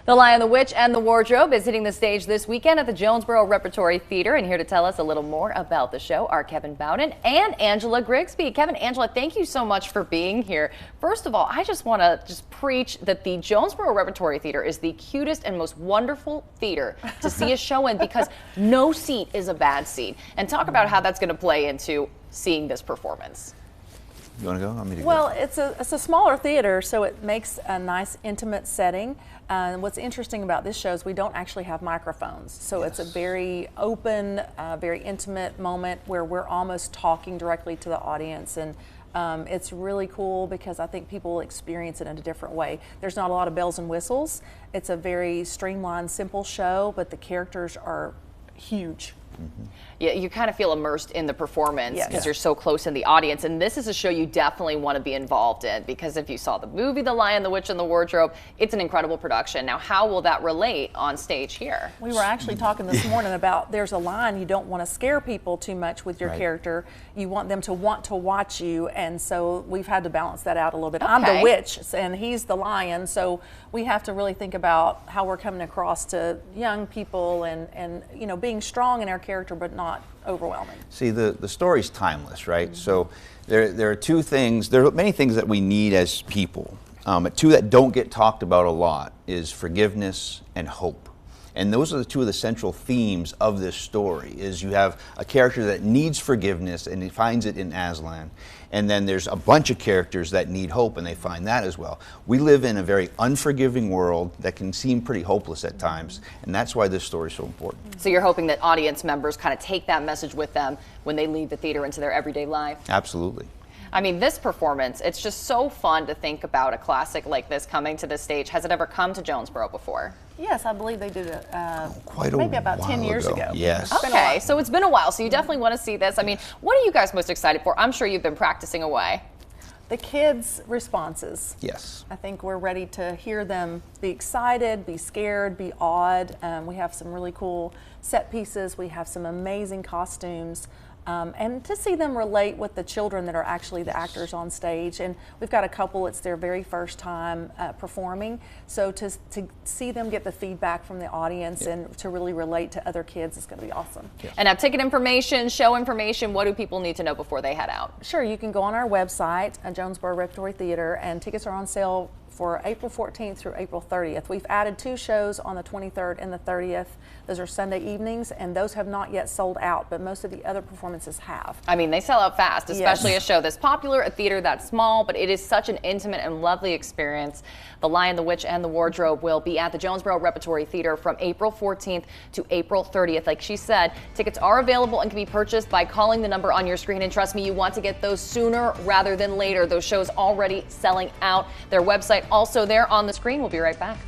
The Lion, the Witch, and the Wardrobe is hitting the stage this weekend at the Jonesborough Repertory Theater. And here to tell us a little more about the show are Kevin Bowden and Angela Grigsby. Kevin, Angela, thank you so much for being here. First of all, I just want to preach that the Jonesborough Repertory Theater is the cutest and most wonderful theater to see a show in because no seat is a bad seat. And talk about how that's going to play into seeing this performance. You want to go? Well, it's a smaller theater, so it makes a nice intimate setting. What's interesting about this show is we don't actually have microphones, so it's a very open, very intimate moment where we're almost talking directly to the audience, and it's really cool because I think people will experience it in a different way. There's not a lot of bells and whistles. It's a very streamlined, simple show, but the characters are huge. Mm-hmm. Yeah, you kind of feel immersed in the performance because you're so close in the audience, and this is a show you definitely want to be involved in because if you saw the movie The Lion, the Witch, and the Wardrobe, it's an incredible production. Now, how will that relate on stage here? We were actually talking this morning about there's a line you don't want to scare people too much with your character. You want them to want to watch you, and so we've had to balance that out a little bit. I'm the witch, and he's the lion, so we have to really think about how we're coming across to young people and you know, being strong in our character but not overwhelming. See, the story's timeless, right? Mm-hmm. So there are two things, there are many things that we need as people. Two that don't get talked about a lot is forgiveness and hope. And those are the two of the central themes of this story, is you have a character that needs forgiveness and he finds it in Aslan. And then there's a bunch of characters that need hope and they find that as well. We live in a very unforgiving world that can seem pretty hopeless at times. And that's why this story is so important. So you're hoping that audience members kind of take that message with them when they leave the theater into their everyday life? Absolutely. I mean, this performance, it's just so fun to think about a classic like this coming to the stage. Has it ever come to Jonesborough before? Yes, I believe they did it maybe about 10 years ago. Yes. Okay, so it's been a while, so you definitely want to see this. I mean, what are you guys most excited for? I'm sure you've been practicing away. The kids' responses. Yes. I think we're ready to hear them be excited, be scared, be awed. We have some really cool set pieces. We have some amazing costumes. And to see them relate with the children that are actually the actors on stage. And we've got a couple, it's their very first time performing. So to see them get the feedback from the audience and to really relate to other kids is going to be awesome. And have ticket information, show information, what do people need to know before they head out? Sure, you can go on our website, Jonesborough Repertory Theater, and tickets are on sale for April 14th through April 30th. We've added 2 shows on the 23rd and the 30th. Those are Sunday evenings, and those have not yet sold out, but most of the other performances have. I mean, they sell out fast, especially a show this popular, a theater that small, but it is such an intimate and lovely experience. The Lion, the Witch, and the Wardrobe will be at the Jonesborough Repertory Theater from April 14th to April 30th. Like she said, tickets are available and can be purchased by calling the number on your screen, and trust me, you want to get those sooner rather than later. Those shows already selling out. Their website also there on the screen. We'll be right back.